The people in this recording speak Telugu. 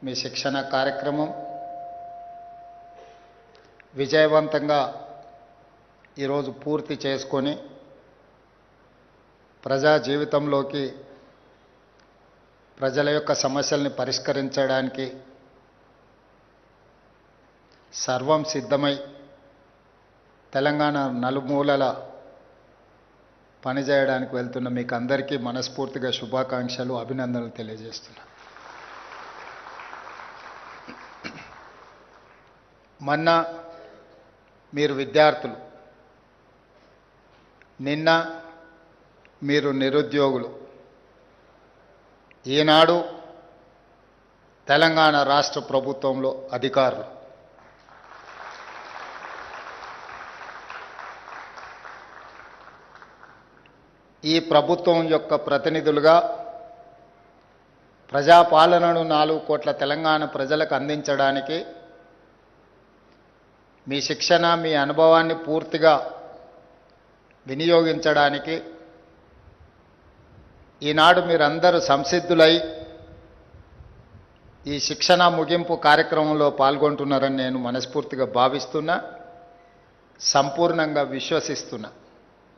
మీ శిక్షణ కార్యక్రమం విజయవంతంగా ఈరోజు పూర్తి చేసుకొని ప్రజా జీవితంలోకి ప్రజల యొక్క సమస్యల్ని పరిష్కరించడానికి సర్వం సిద్ధమై తెలంగాణ నలుమూలల పనిచేయడానికి వెళ్తున్న మీకు అందరికీ మనస్ఫూర్తిగా శుభాకాంక్షలు అభినందనలు తెలియజేస్తున్నా. మొన్న మీరు విద్యార్థులు, నిన్న మీరు నిరుద్యోగులు, ఈనాడు తెలంగాణ రాష్ట్ర ప్రభుత్వంలో అధికారులు. ఈ ప్రభుత్వం యొక్క ప్రతినిధులుగా ప్రజాపాలనను 4 కోట్ల తెలంగాణ ప్రజలకు అందించడానికి మీ శిక్షణ, మీ అనుభవాన్ని పూర్తిగా వినియోగించడానికి ఈనాడు మీరందరూ సంసిద్ధులై ఈ శిక్షణ ముగింపు కార్యక్రమంలో పాల్గొంటున్నారని నేను మనస్ఫూర్తిగా భావిస్తున్నా, సంపూర్ణంగా విశ్వసిస్తున్నా.